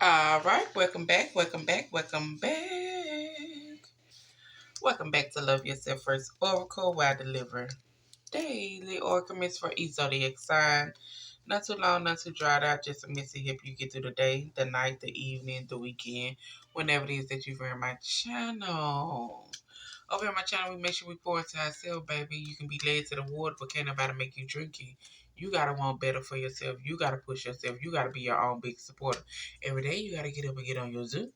All right, welcome back, welcome back, welcome back. Welcome back to Love Yourself First Oracle, where I deliver daily oracles for each zodiac sign. Not too long, not too dried out, just a message to help you get through the day, the night, the evening, the weekend, whenever it is that you're in my channel. Over on my channel, we make sure we pour into ourselves, baby. You can be led to the water, but can't nobody make you drink it. You gotta want better for yourself. You gotta push yourself. You gotta be your own big supporter. Every day, you gotta get up and get on your Zoom.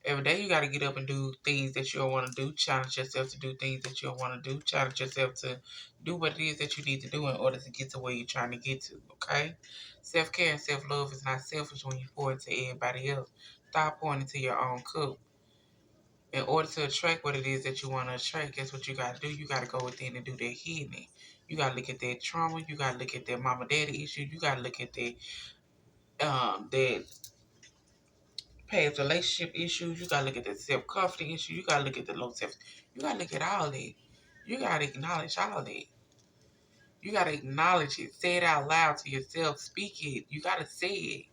Every day, you gotta get up and do things that you don't want to do. Challenge yourself to do things that you don't want to do. Challenge yourself to do what it is that you need to do in order to get to where you're trying to get to. Okay? Self care and self love is not selfish when you pour into everybody else. Stop pouring into your own cup. In order to attract what it is that you want to attract, guess what you got to do? You got to go within and do that healing. You got to look at that trauma. You got to look at that mama daddy issue. You got to look at that past relationship issues. You got to look at that self confidence issue. You got to look at the low self. You got to look at all that. You got to acknowledge all that. You got to acknowledge it. Say it out loud to yourself. Speak it. You got to say it.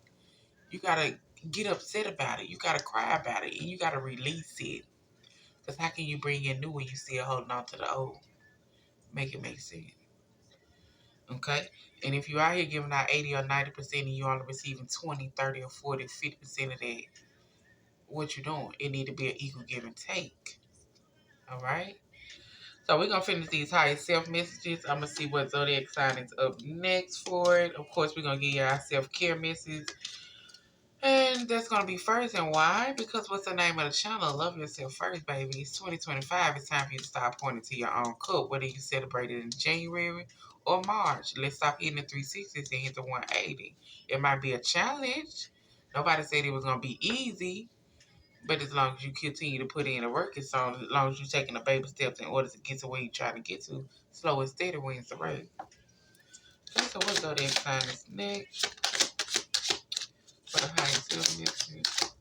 You got to get upset about it. You got to cry about it. And you got to release it. Because how can you bring in new when you still holding on to the old? Make it make sense. Okay? And if you're out here giving out 80 or 90% and you're only receiving 20, 30, or 40, 50% of that, what you doing? It need to be an equal give and take. All right? So we're going to finish these higher self messages. I'm going to see what zodiac sign is up next for it. Of course, we're going to give you our self-care message. And that's going to be first. And why? Because what's the name of the channel? Love Yourself First, baby. It's 2025. It's time for you to start pointing to your own cup, whether you celebrate it in January or March. Let's stop hitting the 360s and hit the 180. It might be a challenge. Nobody said it was going to be easy. But as long as you continue to put in the work, as long as you're taking the baby steps in order to get to where you're trying to get to, slow and steady wins the race. Okay, so we'll go there and sign this next for the highest self message.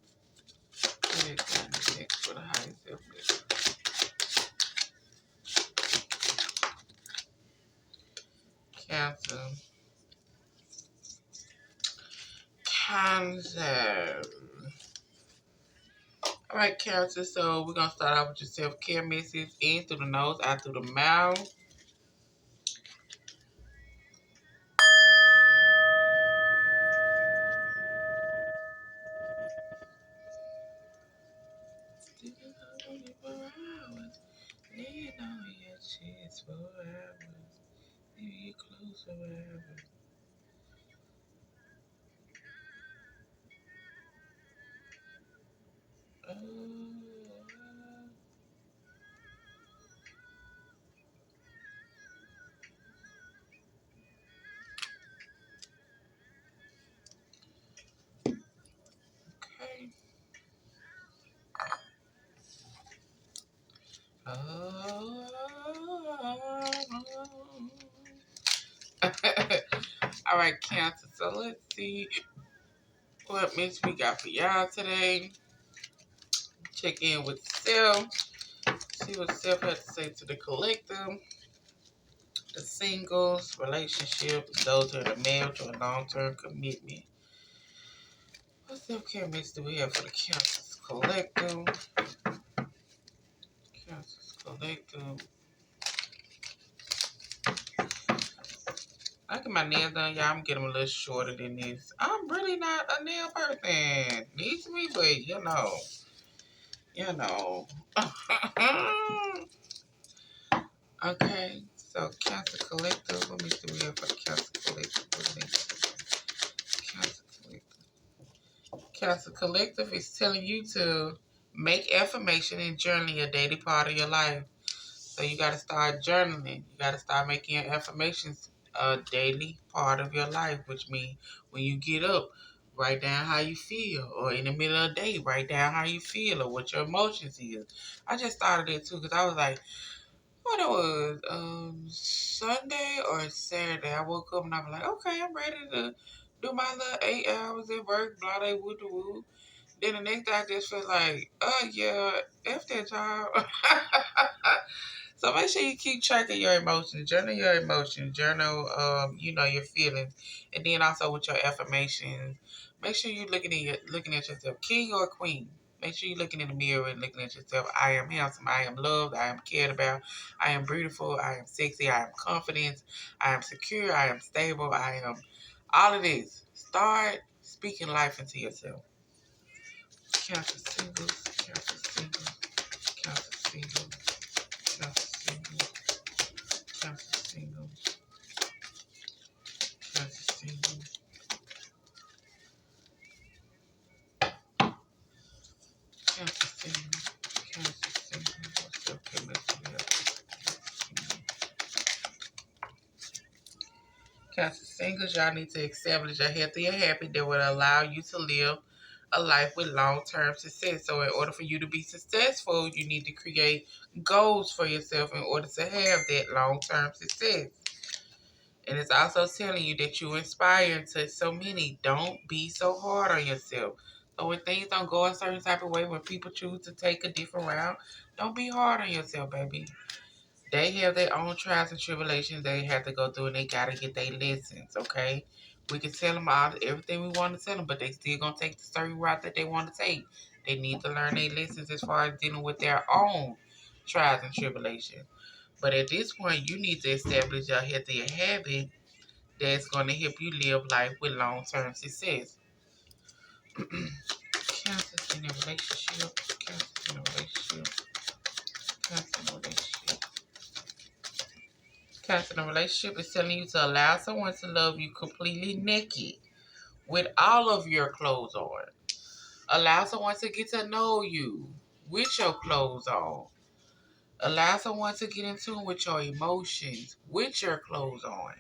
Next for the highest self message. Cancer. Cancer. All right, Cancer. So we're gonna start off with your self-care message. In through the nose, out through the mouth. Laying on your chest for hours. Maybe you close forever. Oh. Okay. Oh. All right, Cancer. So let's see what mess we got for y'all today. Check in with self. See what self had to say to the collective, the singles, relationships, those who are in the marriage or long-term commitment. What self-care message do we have for the Cancer's collective? Cancer's collective. I get my nails done, y'all. I'm getting them a little shorter than this. I'm really not a nail person. Needs me, but you know. Okay, so Cancer Collective. Let me see what we have for the Cancer Collective. Cancer Collective. Cancer Collective is telling you to make affirmation and journaling a daily part of your life. So you got to start journaling. You got to start making your affirmations a daily part of your life, which means when you get up, write down how you feel, or in the middle of the day, write down how you feel or what your emotions is. I just started it too because I was like, what it was, Sunday or Saturday. I woke up and I was like, okay, I'm ready to do my little 8 hours at work, blah, they woo woo. Then the next day I just feel like, oh yeah, F that job. So make sure you keep track of your emotions, journal, your feelings, and then also with your affirmations, Make sure you're looking at yourself, king or queen. Make sure you're looking in the mirror and looking at yourself. I am handsome. I am loved. I am cared about. I am beautiful. I am sexy. I am confident. I am secure. I am stable. I am all of this. Start speaking life into yourself. Count your singles. Count your singles. Count your singles. Count your singles. Count your singles. Count your singles. Count your singles. Count your singles. What's up, Cancer singles, y'all need to establish a healthy and happy that will allow you to live a life with long-term success. So in order for you to be successful, you need to create goals for yourself in order to have that long-term success. And it's also telling you that you inspire to so many. Don't be so hard on yourself. So when things don't go a certain type of way, when people choose to take a different route, don't be hard on yourself, baby. They have their own trials and tribulations they have to go through, and they gotta get their lessons. Okay, we can tell them all everything we want to tell them, but they still gonna take the certain route that they want to take. They need to learn their lessons as far as dealing with their own trials and tribulations. But at this point, you need to establish a healthy habit that's going to help you live life with long-term success. Cancers in a relationship. Cancers in a relationship. Cancer in a relationship. Cancer in a relationship is telling you to allow someone to love you completely naked with all of your clothes on. Allow someone to get to know you with your clothes on. Allow someone to get in tune with your emotions with your clothes on.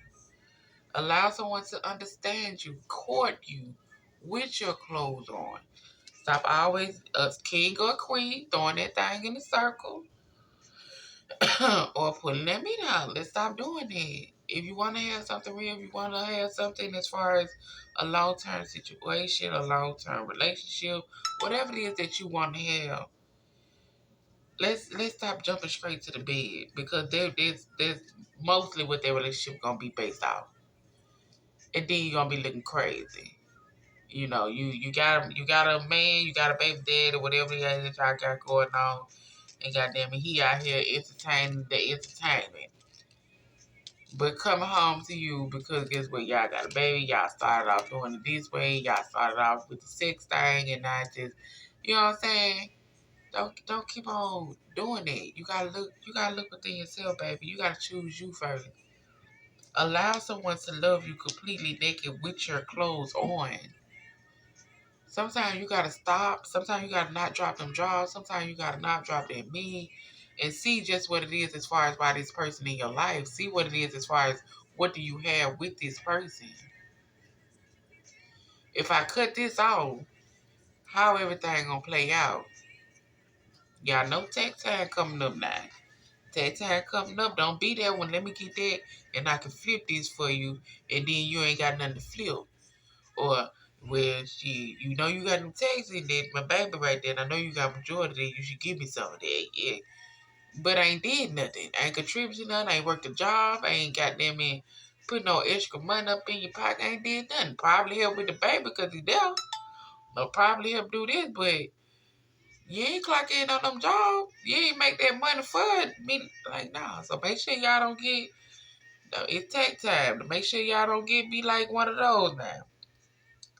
Allow someone to understand you, court you with your clothes on. Stop always a king or queen throwing that thing in a circle or pulling that meat out. Let's stop doing that. If you want to have something real, if you want to have something as far as a long-term situation, a long-term relationship, whatever it is that you want to have, let's stop jumping straight to the bed because there's mostly what their relationship gonna be based off, and then you're gonna be looking crazy. You know, you got a man, you got a baby dad or whatever it is that y'all got going on, and goddamn it, he out here entertaining the entertainment. But coming home to you because guess what, y'all got a baby, y'all started off doing it this way, y'all started off with the sex thing, and now it's just, you know what I'm saying? Don't keep on doing it. You gotta look within yourself, baby. You gotta choose you first. Allow someone to love you completely naked with your clothes on. Sometimes you gotta stop. Sometimes you gotta not drop them draws. Sometimes you gotta not drop that me and see just what it is as far as why this person in your life. See what it is as far as what do you have with this person. If I cut this off, how everything gonna play out? Y'all know tax time coming up now. Tax time coming up. Don't be there when let me get that and I can flip this for you and then you ain't got nothing to flip. Or well, she, you know you got them taxes that my baby right there. And I know you got majority there. You should give me some of that, yeah. But I ain't did nothing. I ain't contributed nothing. I ain't worked a job. I ain't got them in put no extra money up in your pocket. I ain't did nothing. Probably help with the baby because he's there. Or probably help do this, but you ain't clock in on them jobs. You ain't make that money for me. Like, nah. So make sure y'all don't get. No, it's tax time. To make sure y'all don't get me like one of those now.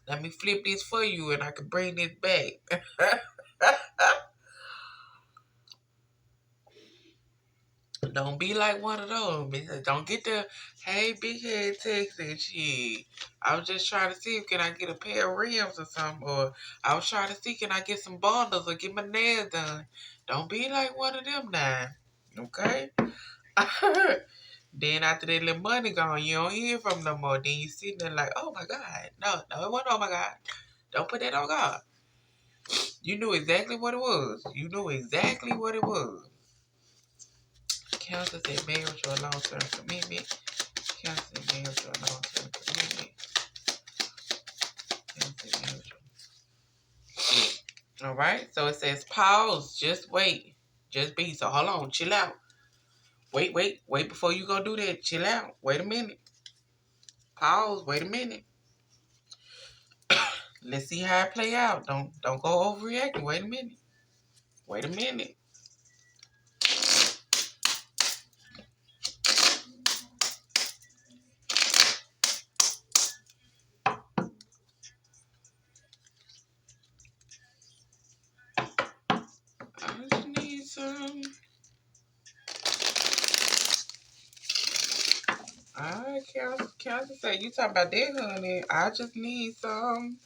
Let me flip this for you and I can bring this back. Don't be like one of those. Don't get the, hey, big head text and shit. I was just trying to see if can I get a pair of rims or something. Or I was trying to see can I get some bundles or get my nails done. Don't be like one of them now. Okay? Then after that little money gone, you don't hear from them no more. Then you sitting there like, oh my God. No, it wasn't oh my God. Don't put that on God. You knew exactly what it was. You knew exactly what it was. Counsel said marriage or long-term commitment. Counsel said marriage or long-term commitment. Counsel marriage. All right. So it says pause. Just wait. Just be. So hold on. Chill out. Wait before you go do that. Chill out. Wait a minute. Pause. Wait a minute. Let's see how it play out. Don't go overreacting. Wait a minute. Wait a minute. I just need some. Alright, Council say you talking about that, honey. I just need some.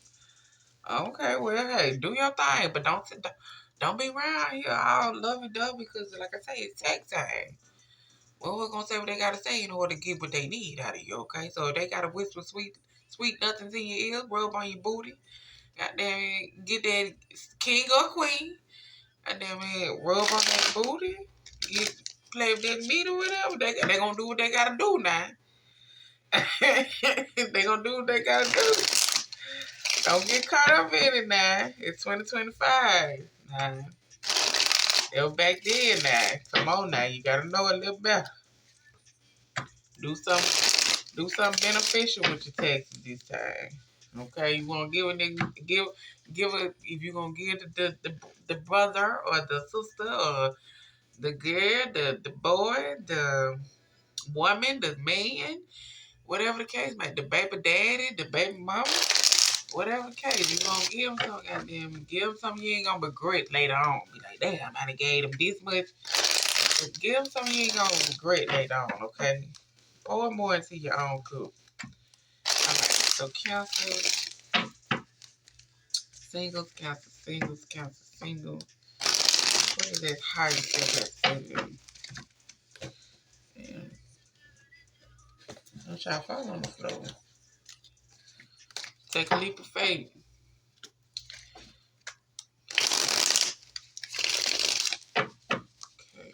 Okay, well, hey, do your thing, but don't be around here all lovey-dovey because, like I say, it's tax time. Well, we're gonna say what they gotta say in order to get what they need out of you, okay? So if they gotta whisper sweet nothings in your ears, rub on your booty, goddamn, get that king or queen, goddamn it, rub on that booty, get play with that meat or whatever. They gonna do what they gotta do now. They gonna do what they gotta do. Don't get caught up in it now. It's 2025. Now, it was back then now. Come on now, you gotta know a little better. Do something beneficial with your taxes this time. Okay, you wanna give a nigga give a if you gonna give the brother or the sister or the girl, the boy, the woman, the man, whatever the case may, the baby daddy, the baby mama. Whatever the case, you gonna give them some goddamn, give them something you ain't gonna regret later on. Be like, damn, I done gave them this much. But give them something you ain't gonna regret later on, okay? Pour more into your own cup. Alright, so cancel, singles, cancel, singles. What is that high set that single? And don't y'all fall on the floor. Take a leap of faith. Okay.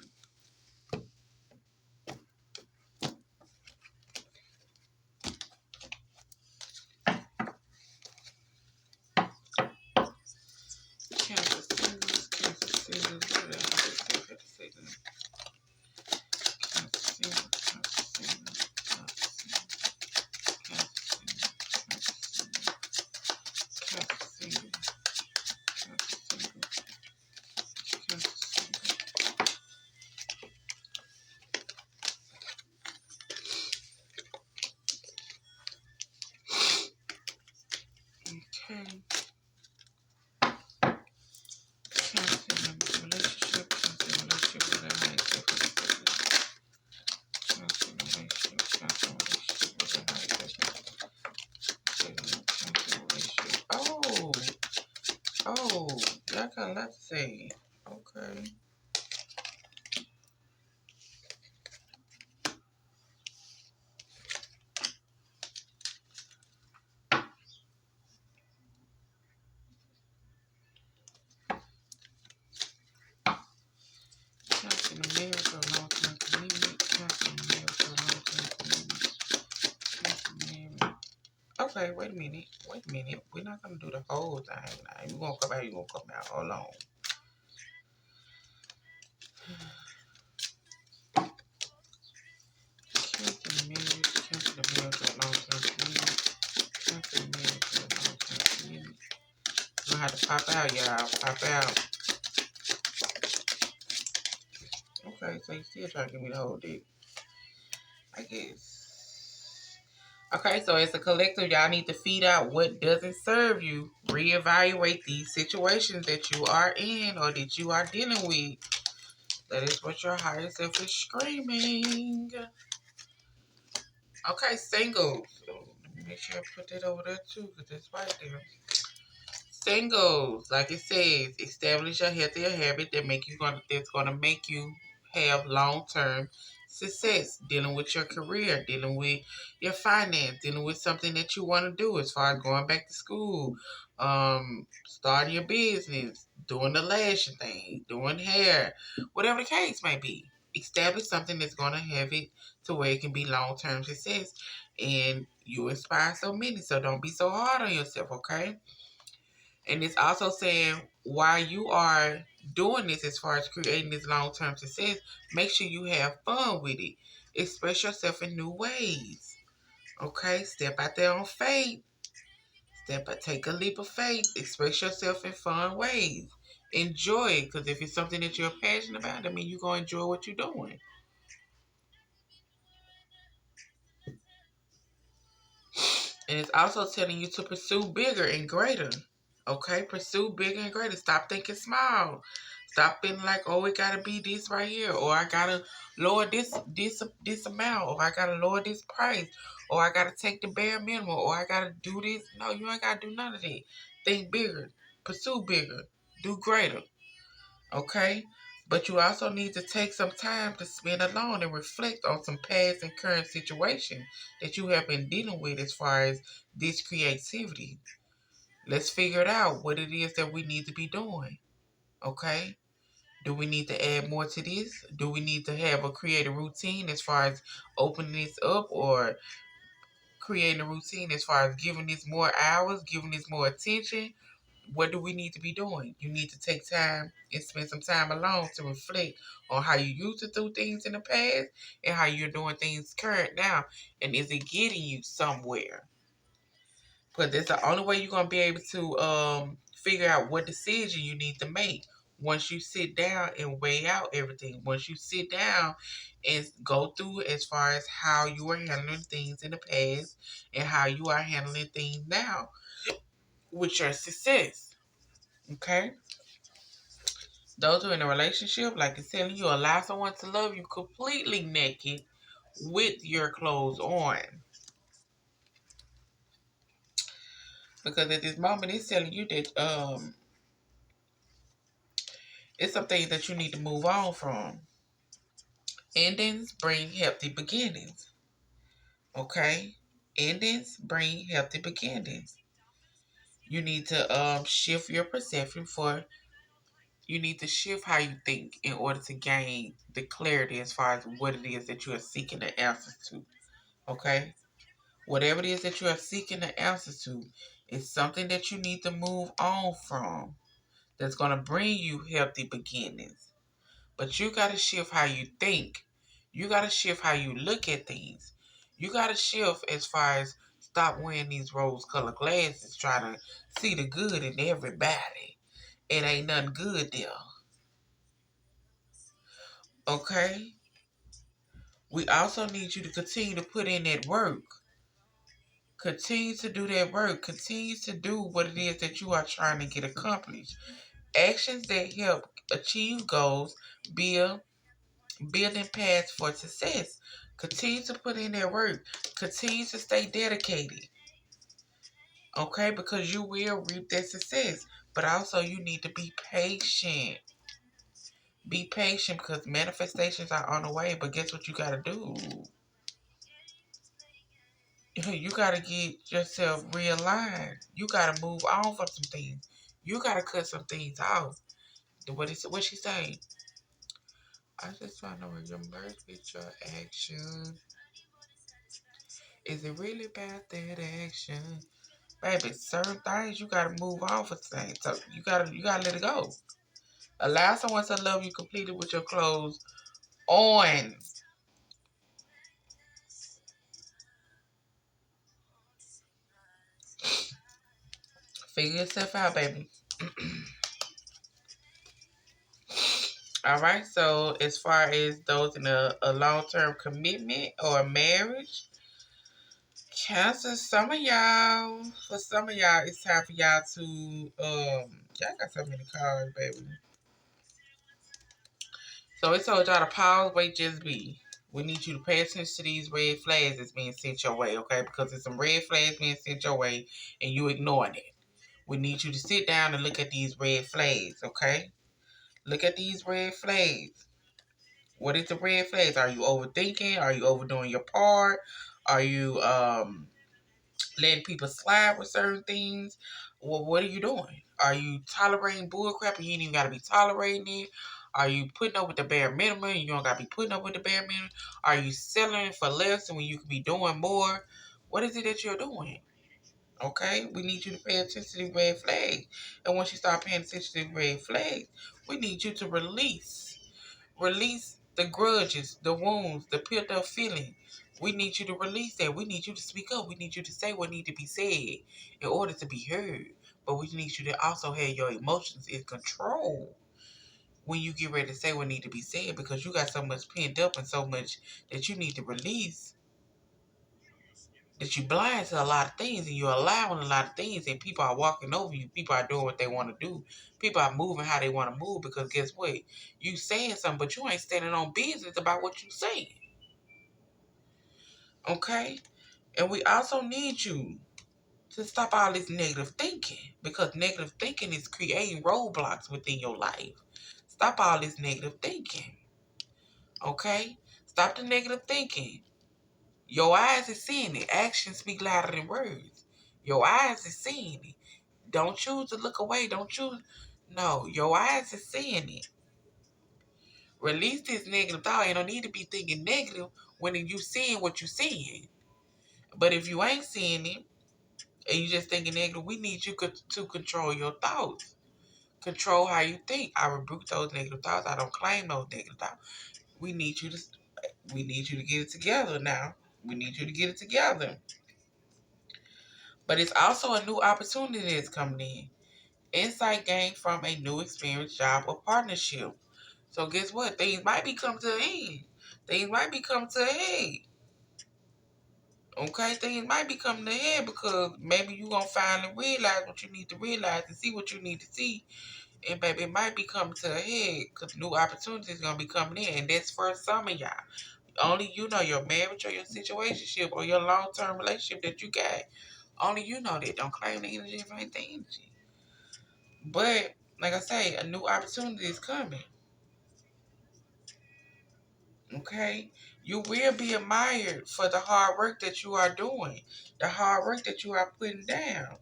Cancel singles, what else? Okay. Oh, y'all got a lot to say. Okay. Counting a miracle, long-term commitment. Counting a miracle, long-term commitment. Counting a miracle. Okay, wait a minute. Wait a minute. We're not gonna do the whole thing now. You gonna come out, you gonna come out. Hold on. Counting a miracle, long-term commitment. Counting a miracle, long-term commitment. You're gonna have to pop out, y'all. Pop out. Okay, so you still trying to give me the whole dick. I guess. Okay, so as a collective, y'all need to feed out what doesn't serve you. Reevaluate these situations that you are in or that you are dealing with. That is what your higher self is screaming. Okay, singles. So let me make sure I put that over there too, because it's right there. Singles, like it says, establish a healthier habit that's gonna make you have long term success dealing with your career, dealing with your finance, dealing with something that you want to do as far as going back to school, starting your business, doing the lashing thing, doing hair, whatever the case may be. Establish something that's gonna have it to where it can be long term success, and you inspire so many. So don't be so hard on yourself, okay? And it's also saying while you are doing this as far as creating this long term success, make sure you have fun with it. Express yourself in new ways. Okay? Step out there on faith. Take a leap of faith. Express yourself in fun ways. Enjoy it, because if it's something that you're passionate about, I mean, you're going to enjoy what you're doing. And it's also telling you to pursue bigger and greater. Okay? Pursue bigger and greater. Stop thinking small. Stop feeling like, oh, it gotta be this right here, or I gotta lower this amount, or I gotta lower this price, or I gotta take the bare minimum, or I gotta do this. No, you ain't gotta do none of that. Think bigger. Pursue bigger. Do greater. Okay? But you also need to take some time to spend alone and reflect on some past and current situations that you have been dealing with as far as this creativity. Let's figure it out what it is that we need to be doing. Okay? Do we need to add more to this? Do we need to have a create a routine as far as opening this up, or creating a routine as far as giving this more hours, giving this more attention? What do we need to be doing? You need to take time and spend some time alone to reflect on how you used to do things in the past and how you're doing things current now. And is it getting you somewhere? Because that's the only way you're going to be able to figure out what decision you need to make. Once you sit down and weigh out everything, once you sit down and go through as far as how you were handling things in the past and how you are handling things now with your success. Okay? Those who are in a relationship, like it's telling you, allow someone to love you completely naked with your clothes on. Because at this moment, it's telling you that it's some things that you need to move on from. Endings bring healthy beginnings. Okay? Endings bring healthy beginnings. You need to shift your perception for you need to shift how you think in order to gain the clarity as far as what it is that you are seeking the answers to. Okay? Whatever it is that you are seeking the answers to is something that you need to move on from that's going to bring you healthy beginnings. But you got to shift how you think. You got to shift how you look at things. You got to shift as far as stop wearing these rose colored glasses trying to see the good in everybody. It ain't nothing good there. Okay? We also need you to continue to put in that work. Continue to do that work. Continue to do what it is that you are trying to get accomplished. Actions that help achieve goals build building paths for success. Continue to put in that work. Continue to stay dedicated. Okay, because you will reap that success. But also you need to be patient. Be patient because manifestations are on the way. But guess what you gotta do? You gotta get yourself realigned. You gotta move on from some things. You gotta cut some things out. What she say? I just want to know where you merge with your action. Is it really about that action? Baby, certain things you gotta move on for things. So you gotta let it go. Allow someone to love you completely with your clothes on. Figure yourself out, baby. All right. So as far as those in a long-term commitment or a marriage, Cancer, for some of y'all, it's time for y'all to y'all got so many cards, baby. So it told y'all to pause, wait, just be. We need you to pay attention to these red flags that's being sent your way, okay? Because there's some red flags being sent your way and you ignoring it. We need you to sit down and look at these red flags, okay? Look at these red flags. What is the red flags? Are you overthinking? Are you overdoing your part? Are you letting people slide with certain things? Well, what are you doing? Are you tolerating bullcrap and you ain't even gotta be tolerating it? Are you putting up with the bare minimum and you don't gotta be putting up with the bare minimum? Are you selling for less when you could be doing more? What is it that you're doing? Okay, we need you to pay attention to the red flags. And once you start paying attention to the red flags, we need you to release the grudges, the wounds, the built up feeling. We need you to release that. We need you to speak up. We need you to say what needs to be said in order to be heard. But we need you to also have your emotions in control when you get ready to say what needs to be said, because you got so much pent up and so much that you need to release, that you blind to a lot of things and you're allowing a lot of things, and people are walking over you. People are doing what they want to do. People are moving how they want to move, because guess what? You saying something, but you ain't standing on business about what you saying. Okay? And we also need you to stop all this negative thinking, because negative thinking is creating roadblocks within your life. Stop all this negative thinking. Okay? Stop the negative thinking. Your eyes is seeing it. Actions speak louder than words. Your eyes is seeing it. Don't choose to look away. Don't choose. No, your eyes is seeing it. Release this negative thought. You don't need to be thinking negative when you seeing what you seeing. But if you ain't seeing it and you just thinking negative, we need you to control your thoughts. Control how you think. I rebuke those negative thoughts. I don't claim those negative thoughts. We need you to get it together now. We need you to get it together. But it's also a new opportunity that's coming in. Insight gained from a new experience, job, or partnership. So guess what? Things might be coming to an end. Things might be coming to a head. Okay? Things might be coming to a head, because maybe you're going to finally realize what you need to realize and see what you need to see. And baby, it might be coming to a head, because new opportunities going to be coming in. And that's for some of y'all. Only you know your marriage or your situationship or your long-term relationship that you got. Only you know that. Don't claim the energy if ain't the energy. But, like I say, a new opportunity is coming. Okay? You will be admired for the hard work that you are doing. The hard work that you are putting down.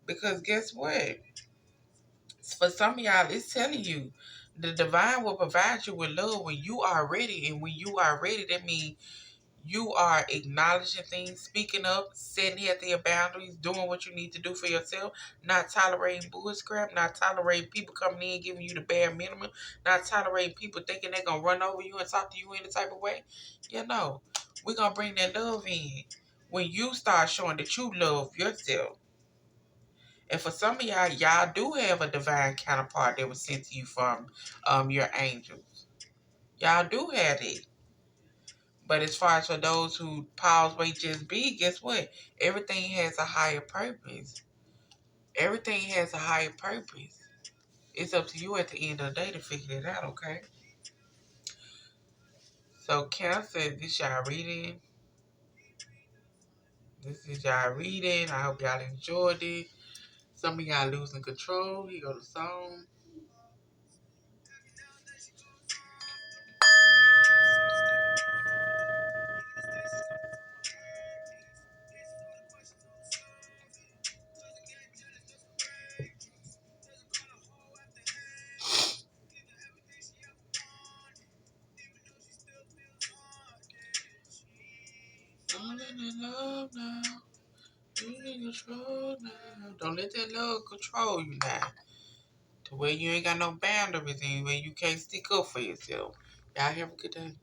Because guess what? For some of y'all, it's telling you, the divine will provide you with love when you are ready. And when you are ready, that means you are acknowledging things, speaking up, setting healthy boundaries, doing what you need to do for yourself, not tolerating bullcrap, not tolerating people coming in giving you the bare minimum, not tolerating people thinking they're going to run over you and talk to you any type of way. You know, we're going to bring that love in when you start showing that you love yourself. And for some of y'all do have a divine counterpart that was sent to you from your angels. Y'all do have it. But as far as for those who pause, wait, just be, guess what? Everything has a higher purpose. Everything has a higher purpose. It's up to you at the end of the day to figure it out, okay? So Cancer, this y'all reading. This is y'all reading. I hope y'all enjoyed it. Some of y'all losing control. Here go the song. Falling in love now. Losing control now. Don't let that love control you now. To where you ain't got no boundaries and where you can't stick up for yourself. Y'all have a good day.